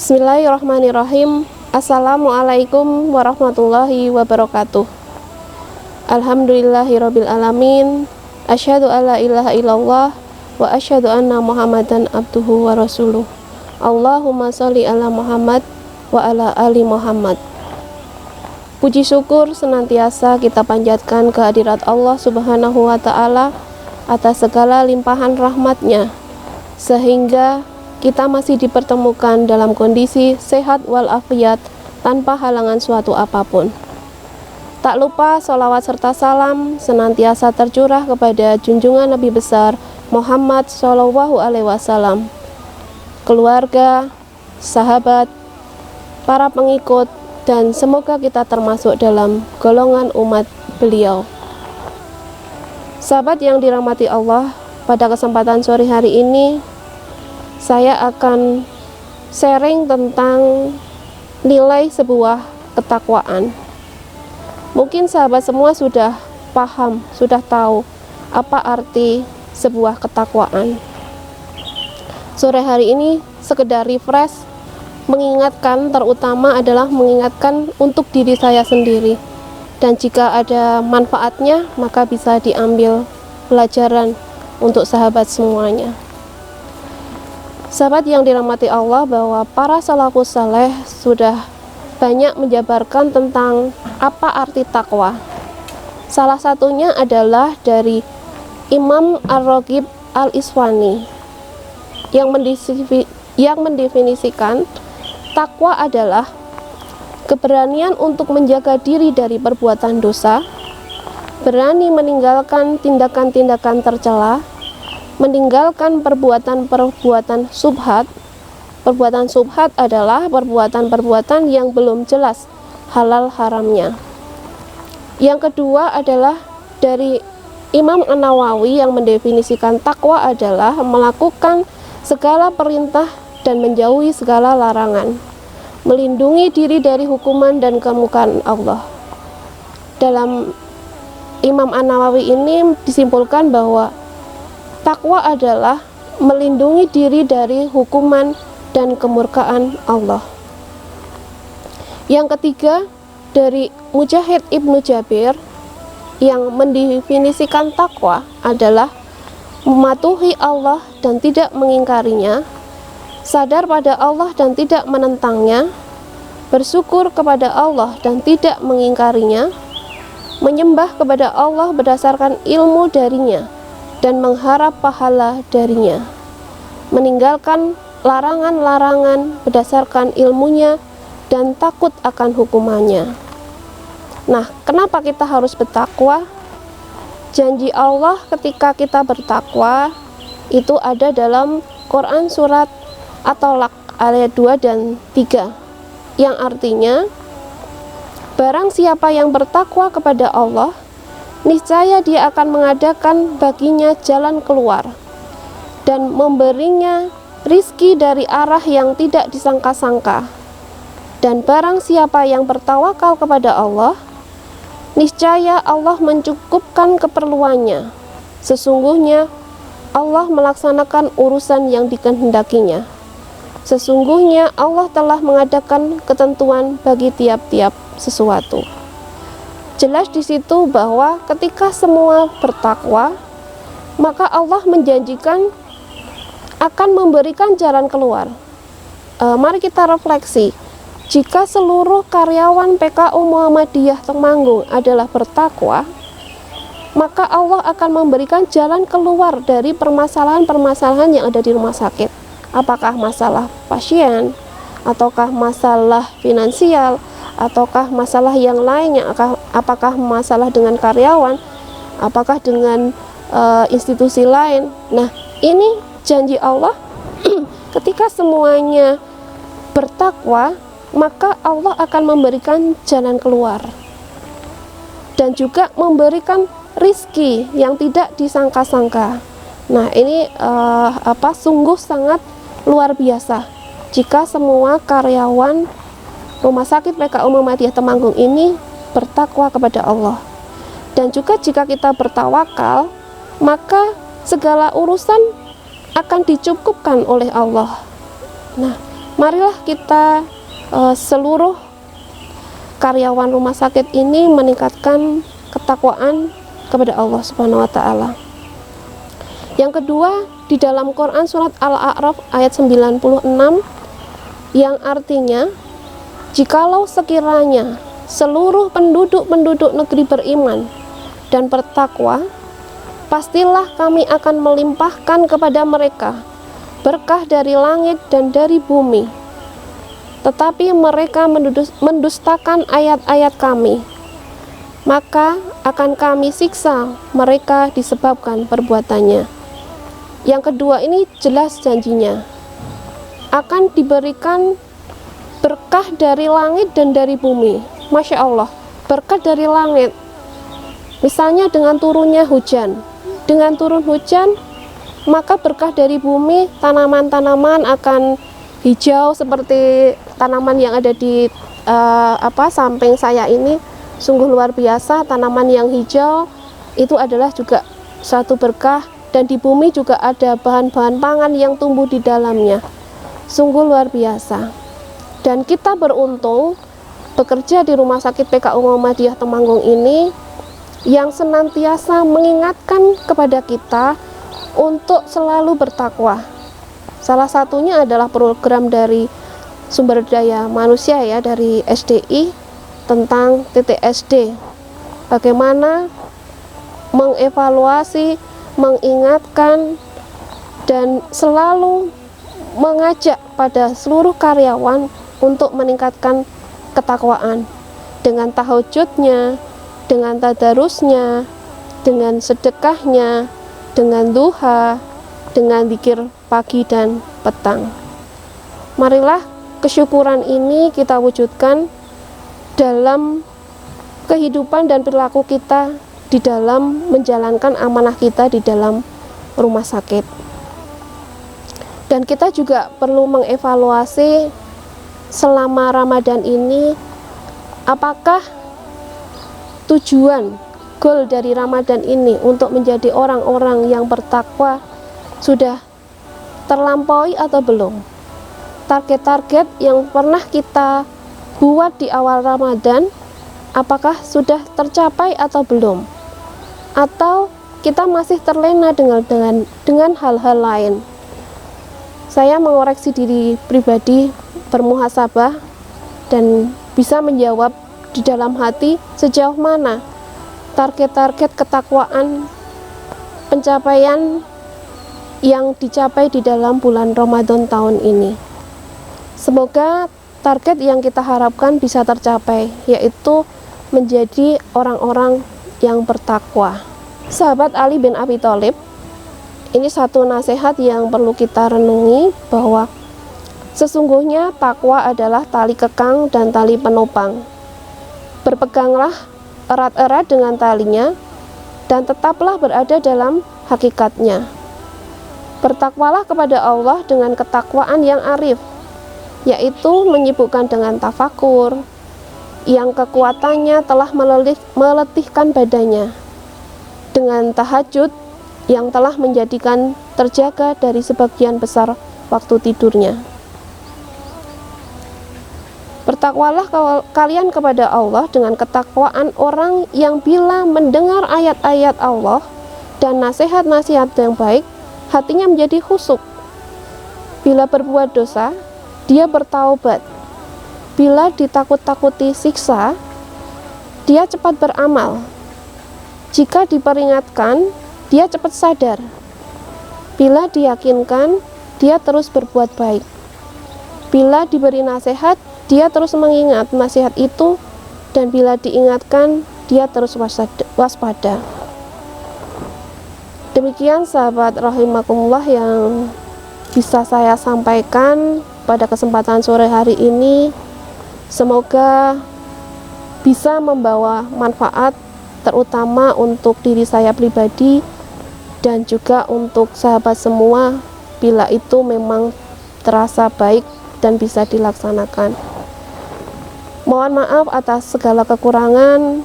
Bismillahirrahmanirrahim. Assalamualaikum warahmatullahi wabarakatuh. Alhamdulillahirabbil alamin. Asyhadu alla ilaha illallah wa asyhadu anna Muhammadan abduhu wa rasuluh. Allahumma sholli ala Muhammad wa ala ali Muhammad. Puji syukur senantiasa kita panjatkan kehadirat Allah Subhanahu wa taala atas segala limpahan rahmat-Nya, sehingga kita masih dipertemukan dalam kondisi sehat walafiat tanpa halangan suatu apapun. Tak lupa sholawat serta salam senantiasa tercurah kepada junjungan Nabi besar Muhammad SAW, keluarga, sahabat, para pengikut, dan semoga kita termasuk dalam golongan umat beliau. Sahabat yang dirahmati Allah, pada kesempatan sore hari ini saya akan sharing tentang nilai sebuah ketakwaan. Mungkin sahabat semua sudah paham, sudah tahu apa arti sebuah ketakwaan. Sore hari ini sekedar refresh, mengingatkan, terutama adalah mengingatkan untuk diri saya sendiri. Dan jika ada manfaatnya, maka bisa diambil pelajaran untuk sahabat semuanya. Sahabat yang dirahmati Allah, bahwa para salafus saleh sudah banyak menjabarkan tentang apa arti takwa. Salah satunya adalah dari Imam Ar-Raghib Al-Isfani yang mendefinisikan takwa adalah keberanian untuk menjaga diri dari perbuatan dosa, berani meninggalkan tindakan-tindakan tercela, meninggalkan perbuatan-perbuatan subhat. Perbuatan subhat adalah perbuatan-perbuatan yang belum jelas halal haramnya. Yang kedua adalah dari Imam An-Nawawi yang mendefinisikan takwa adalah melakukan segala perintah dan menjauhi segala larangan, melindungi diri dari hukuman dan kemurkaan Allah. Dalam Imam An-Nawawi ini disimpulkan bahwa takwa adalah melindungi diri dari hukuman dan kemurkaan Allah. Yang ketiga dari Mujahid Ibnu Jabir yang mendefinisikan takwa adalah mematuhi Allah dan tidak mengingkarinya, sadar pada Allah dan tidak menentangnya, bersyukur kepada Allah dan tidak mengingkarinya, menyembah kepada Allah berdasarkan ilmu darinya dan mengharap pahala darinya, meninggalkan larangan-larangan berdasarkan ilmunya dan takut akan hukumannya. Nah, kenapa kita harus bertakwa? Janji Allah ketika kita bertakwa itu ada dalam Quran surat At-Tolak ayat 2 dan 3, yang artinya barang siapa yang bertakwa kepada Allah, niscaya Dia akan mengadakan baginya jalan keluar dan memberinya rizki dari arah yang tidak disangka-sangka. Dan barang siapa yang bertawakal kepada Allah, niscaya Allah mencukupkan keperluannya. Sesungguhnya Allah melaksanakan urusan yang dikehendakinya. Sesungguhnya Allah telah mengadakan ketentuan bagi tiap-tiap sesuatu. Jelas di situ bahwa ketika semua bertakwa, maka Allah menjanjikan akan memberikan jalan keluar. Mari kita refleksi. Jika seluruh karyawan PKU Muhammadiyah Temanggung adalah bertakwa, maka Allah akan memberikan jalan keluar dari permasalahan-permasalahan yang ada di rumah sakit. Apakah masalah pasien, ataukah masalah finansial, ataukah masalah yang lainnya, apakah masalah dengan karyawan, apakah dengan institusi lain. Nah, ini janji Allah ketika semuanya bertakwa, maka Allah akan memberikan jalan keluar dan juga memberikan rizki yang tidak disangka-sangka. Nah, ini sungguh sangat luar biasa jika semua karyawan Rumah Sakit PKU Muhammadiyah Temanggung ini bertakwa kepada Allah. Dan juga jika kita bertawakal, maka segala urusan akan dicukupkan oleh Allah. Nah, Marilah kita seluruh karyawan rumah sakit ini meningkatkan ketakwaan kepada Allah Subhanahu wa taala. Yang kedua, di dalam Quran surat Al-A'raf ayat 96 yang artinya, jikalau sekiranya seluruh penduduk negeri beriman dan bertakwa, pastilah kami akan melimpahkan kepada mereka berkah dari langit dan dari bumi. Tetapi mereka mendustakan ayat-ayat kami, maka akan kami siksa mereka disebabkan perbuatannya. Yang kedua ini jelas janjinya, akan diberikan berkah dari langit dan dari bumi. Masya Allah, berkah dari langit, misalnya dengan turunnya hujan. Dengan turun hujan, maka berkah dari bumi, tanaman-tanaman akan hijau seperti tanaman yang ada di samping saya ini. Sungguh luar biasa, tanaman yang hijau itu adalah juga satu berkah, dan di bumi juga ada bahan-bahan pangan yang tumbuh di dalamnya. Sungguh luar biasa. Dan kita beruntung bekerja di Rumah Sakit PKU Muhammadiyah Temanggung ini yang senantiasa mengingatkan kepada kita untuk selalu bertakwa. Salah satunya adalah program dari sumber daya manusia ya, dari SDI tentang TTSD. Bagaimana mengevaluasi, mengingatkan, dan selalu mengajak pada seluruh karyawan untuk meningkatkan ketakwaan dengan tahajudnya, dengan tadarusnya, dengan sedekahnya, dengan duha, dengan zikir pagi dan petang. Marilah kesyukuran ini kita wujudkan dalam kehidupan dan perilaku kita di dalam menjalankan amanah kita di dalam rumah sakit. Dan kita juga perlu mengevaluasi selama Ramadan ini, apakah tujuan goal dari Ramadan ini untuk menjadi orang-orang yang bertakwa sudah terlampaui atau belum? Target-target yang pernah kita buat di awal Ramadan, apakah sudah tercapai atau belum? Atau kita masih terlena dengan hal-hal lain? Saya mengoreksi diri pribadi, bermuhasabah, dan bisa menjawab di dalam hati sejauh mana target-target ketakwaan pencapaian yang dicapai di dalam bulan Ramadan tahun ini. Semoga target yang kita harapkan bisa tercapai, yaitu menjadi orang-orang yang bertakwa. Sahabat Ali bin Abi Thalib, ini satu nasihat yang perlu kita renungi, bahwa sesungguhnya takwa adalah tali kekang dan tali penopang. Berpeganglah erat-erat dengan talinya dan tetaplah berada dalam hakikatnya. Bertakwalah kepada Allah dengan ketakwaan yang arif, yaitu menyibukkan dengan tafakur yang kekuatannya telah meletihkan badannya, dengan tahajud yang telah menjadikan terjaga dari sebagian besar waktu tidurnya. Bertakwalah kalian kepada Allah dengan ketakwaan orang yang bila mendengar ayat-ayat Allah dan nasihat-nasihat yang baik, hatinya menjadi khusyuk. Bila berbuat dosa, dia bertaubat. Bila ditakut-takuti siksa, dia cepat beramal. Jika diperingatkan, dia cepat sadar. Bila diyakinkan, dia terus berbuat baik. Bila diberi nasihat, dia terus mengingat nasihat itu, dan bila diingatkan, dia terus waspada. Demikian sahabat rahimakumullah yang bisa saya sampaikan pada kesempatan sore hari ini. Semoga bisa membawa manfaat, terutama untuk diri saya pribadi dan juga untuk sahabat semua, bila itu memang terasa baik dan bisa dilaksanakan. Mohon maaf atas segala kekurangan.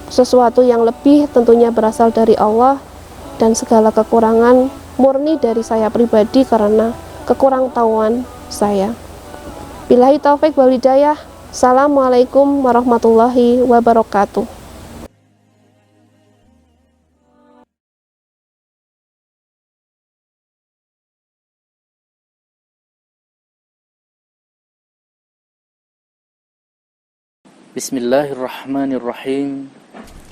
Sesuatu yang lebih tentunya berasal dari Allah, dan segala kekurangan murni dari saya pribadi karena kekurangtahuan saya. Billahi taufik wal hidayah. Assalamualaikum warahmatullahi wabarakatuh. Bismillahirrahmanirrahim.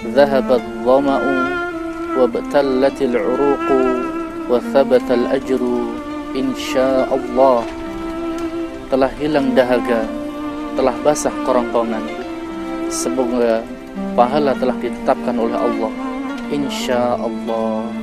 Dhahabat dhama'u wabtallatil 'uruqu wa thabatal ajru insyaallah. Telah hilang dahaga, telah basah kerongkongan. Semoga pahala telah ditetapkan oleh Allah, insyaallah.